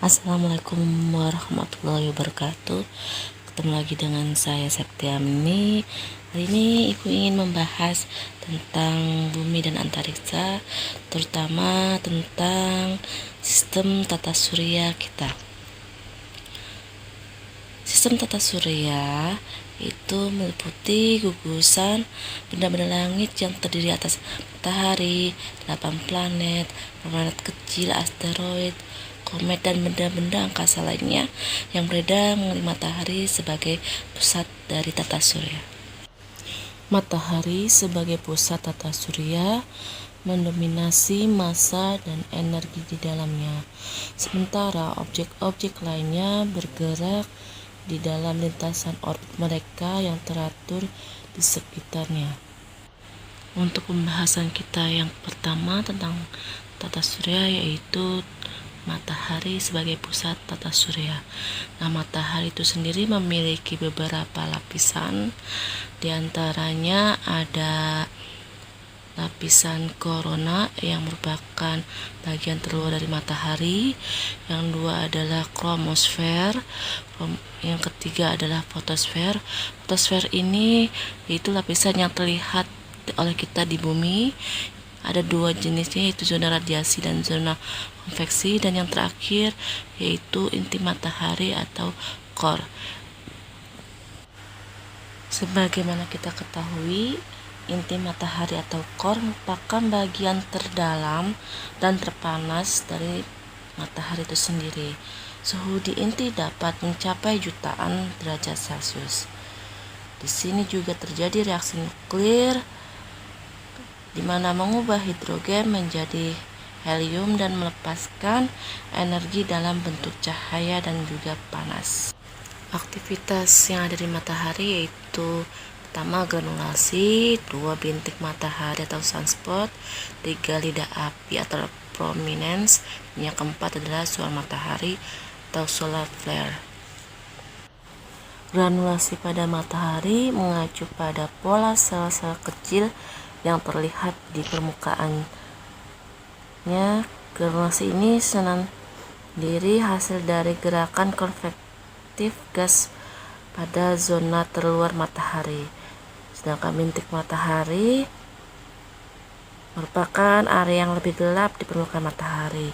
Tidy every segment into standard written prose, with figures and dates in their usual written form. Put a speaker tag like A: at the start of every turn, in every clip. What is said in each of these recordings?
A: Assalamualaikum warahmatullahi wabarakatuh. Ketemu lagi dengan saya Septiamini. Hari ini Ibu ingin membahas tentang bumi dan antariksa, terutama tentang sistem tata surya kita. Sistem tata surya itu meliputi gugusan benda-benda langit yang terdiri atas matahari, 8 planet, planet kecil, asteroid, komet, dan benda-benda angkasa lainnya yang beredar mengelilingi matahari sebagai pusat dari tata surya. Matahari sebagai pusat tata surya mendominasi massa dan energi di dalamnya, sementara objek-objek lainnya bergerak di dalam lintasan orbit mereka yang teratur di sekitarnya. Untuk pembahasan kita yang pertama tentang tata surya, yaitu matahari sebagai pusat tata surya. Nah, matahari itu sendiri memiliki beberapa lapisan. Di antaranya ada lapisan korona yang merupakan bagian terluar dari matahari, yang dua adalah kromosfer, yang ketiga adalah fotosfer. Fotosfer ini yaitu lapisan yang terlihat oleh kita di bumi. Ada dua jenisnya, yaitu zona radiasi dan zona konveksi, dan yang terakhir yaitu inti matahari atau core. Sebagaimana kita ketahui, inti matahari atau core merupakan bagian terdalam dan terpanas dari matahari itu sendiri. Suhu di inti dapat mencapai jutaan derajat Celcius. Di sini juga terjadi reaksi nuklir, di mana mengubah hidrogen menjadi helium dan melepaskan energi dalam bentuk cahaya dan juga panas. Aktivitas yang ada di matahari yaitu pertama granulasi, dua bintik matahari atau sunspot, tiga lidah api atau prominence, yang keempat adalah suara matahari atau solar flare. Granulasi pada matahari mengacu pada pola sel-sel kecil yang terlihat di permukaannya. Granulasi ini sendiri hasil dari gerakan konvektif gas pada zona terluar matahari. Sedangkan bintik matahari merupakan area yang lebih gelap di permukaan matahari.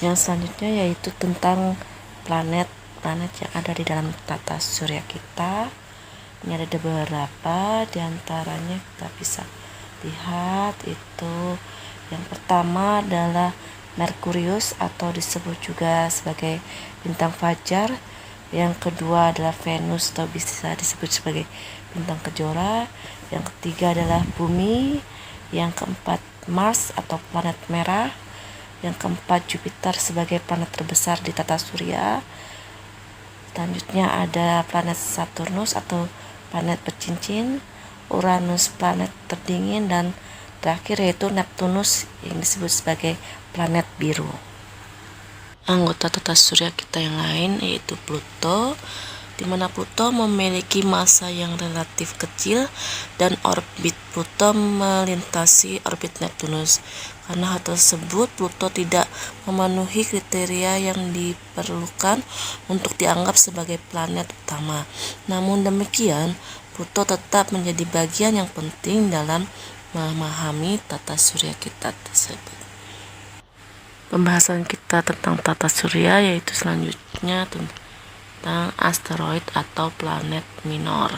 A: Yang selanjutnya yaitu tentang planet-planet yang ada di dalam tata surya kita. Ini ada beberapa, diantaranya kita bisa lihat itu. Yang pertama adalah Merkurius atau disebut juga sebagai bintang fajar. Yang kedua adalah Venus atau bisa disebut sebagai bintang kejora. Yang ketiga adalah Bumi. Yang keempat Mars atau planet merah. Yang keempat Jupiter sebagai planet terbesar di tata surya. Selanjutnya ada planet Saturnus atau planet bercincin, Uranus planet terdingin, dan terakhir yaitu Neptunus yang disebut sebagai planet biru. Anggota tata surya kita yang lain yaitu Pluto, di mana Pluto memiliki massa yang relatif kecil dan orbit Pluto melintasi orbit Neptunus. Karena hal tersebut, Pluto tidak memenuhi kriteria yang diperlukan untuk dianggap sebagai planet utama. Namun demikian, Pluto tetap menjadi bagian yang penting dalam memahami tata surya kita tersebut. Pembahasan kita tentang tata surya yaitu selanjutnya tentang asteroid atau planet minor.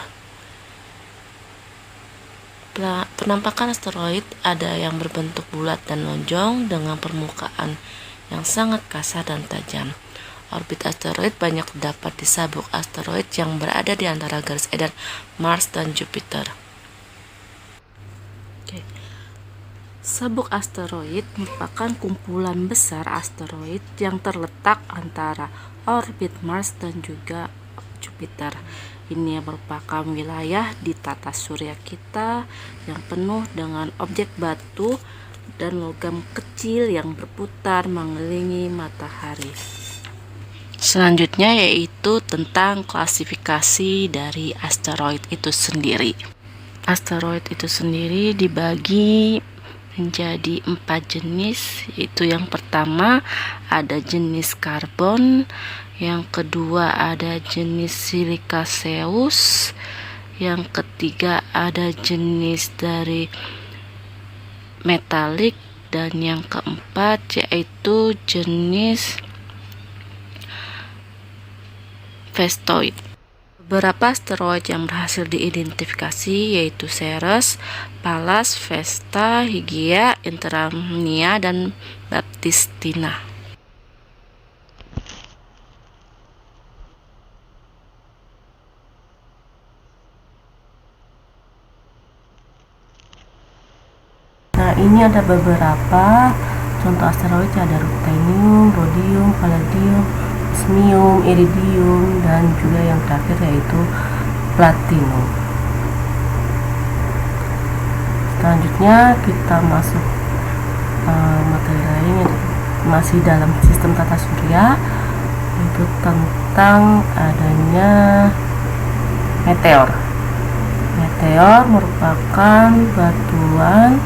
A: Penampakan asteroid ada yang berbentuk bulat dan lonjong dengan permukaan yang sangat kasar dan tajam. Orbit asteroid banyak terdapat di sabuk asteroid yang berada di antara garis edar Mars dan Jupiter. Sabuk asteroid merupakan kumpulan besar asteroid yang terletak antara orbit Mars dan juga Jupiter. Ini merupakan wilayah di tata surya kita yang penuh dengan objek batu dan logam kecil yang berputar mengelilingi matahari. Selanjutnya yaitu tentang klasifikasi dari asteroid itu sendiri. Asteroid itu sendiri dibagi menjadi 4 jenis, yaitu yang pertama ada jenis karbon, yang kedua ada jenis silikaseus, yang ketiga ada jenis dari metalik, dan yang keempat yaitu jenis festoid. Beberapa asteroid yang berhasil diidentifikasi yaitu Ceres, Pallas, Vesta, Hygiea, Interamnia, dan Baptistina. Nah, ini ada beberapa contoh asteroid, ada ruthenium, rhodium, palladium, osmium, iridium, dan juga yang terakhir yaitu platinum. Selanjutnya kita masuk materi lain, masih dalam sistem tata surya, yaitu tentang adanya meteor. Meteor merupakan batuan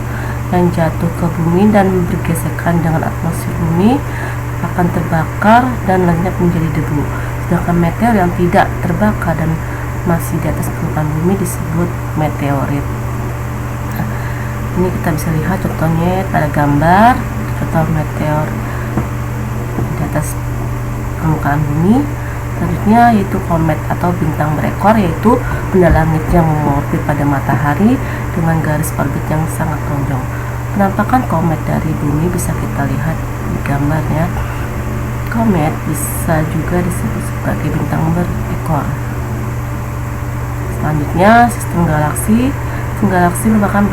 A: yang jatuh ke bumi dan bergesekan dengan atmosfer bumi, akan terbakar dan lenyap menjadi debu. Sedangkan meteor yang tidak terbakar dan masih di atas permukaan bumi disebut meteorit. Nah, ini kita bisa lihat contohnya pada gambar contoh meteor di atas permukaan bumi. Selanjutnya yaitu komet atau bintang berekor, yaitu benda langit yang mengorbit pada matahari dengan garis orbit yang sangat lonjong. Penampakan komet dari bumi bisa kita lihat di gambarnya. Komet bisa juga disebut sebagai bintang berekor. Selanjutnya sistem galaksi. Sistem galaksi merupakan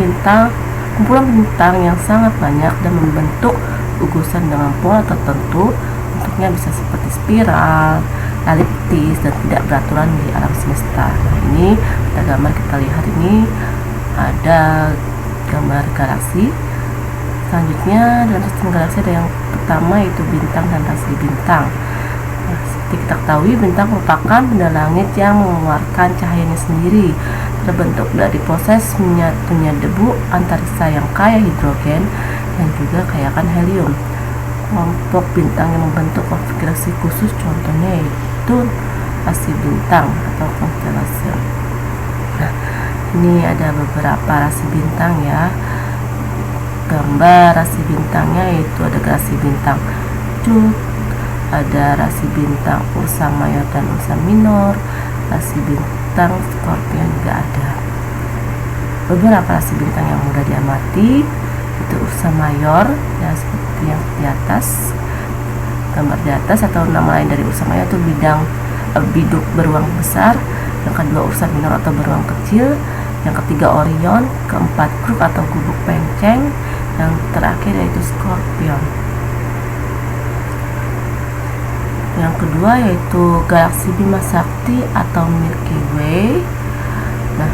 A: kumpulan bintang yang sangat banyak dan membentuk gugusan dengan pola tertentu. Bentuknya bisa seperti spiral, eliptis, dan tidak beraturan di alam semesta. Nah, ini pada gambar kita lihat ini ada gambar galaksi. Selanjutnya dalam sistem galaksi ada yang pertama yaitu bintang dan rasi bintang. Nah, seperti kita ketahui, bintang merupakan benda langit yang mengeluarkan cahayanya sendiri, terbentuk dari proses menyatunya debu antariksa yang kaya hidrogen dan juga kayakan helium. Kelompok bintang yang membentuk konfigurasi khusus contohnya yaitu rasi bintang atau konstelasi. Nah, ini ada beberapa rasi bintang ya. Gambar rasi bintangnya yaitu ada rasi bintang Cut, ada rasi bintang Ursa Mayor dan Ursa Minor, rasi bintang Scorpion juga ada. Beberapa rasi bintang yang mudah diamati itu Ursa Mayor ya, seperti yang di atas gambar di atas, atau nama lain dari Ursa Mayor itu biduk beruang besar, yang kedua Ursa Minor atau beruang kecil, yang ketiga Orion, keempat Kruk atau gubuk penceng, yang terakhir yaitu Scorpion. Yang kedua yaitu galaksi Bima Sakti atau Milky Way. Nah,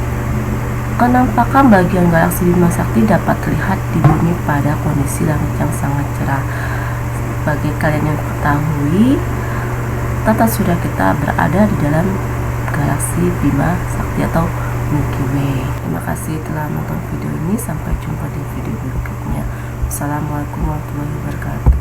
A: penampakan bagian galaksi Bima Sakti dapat terlihat di bumi pada kondisi langit yang sangat cerah. Bagi kalian yang ketahui, tata surya kita berada di dalam galaksi Bima Sakti atau Milky Way. Terima kasih telah menonton video ini. Sampai jumpa di video berikutnya. Assalamualaikum warahmatullahi wabarakatuh.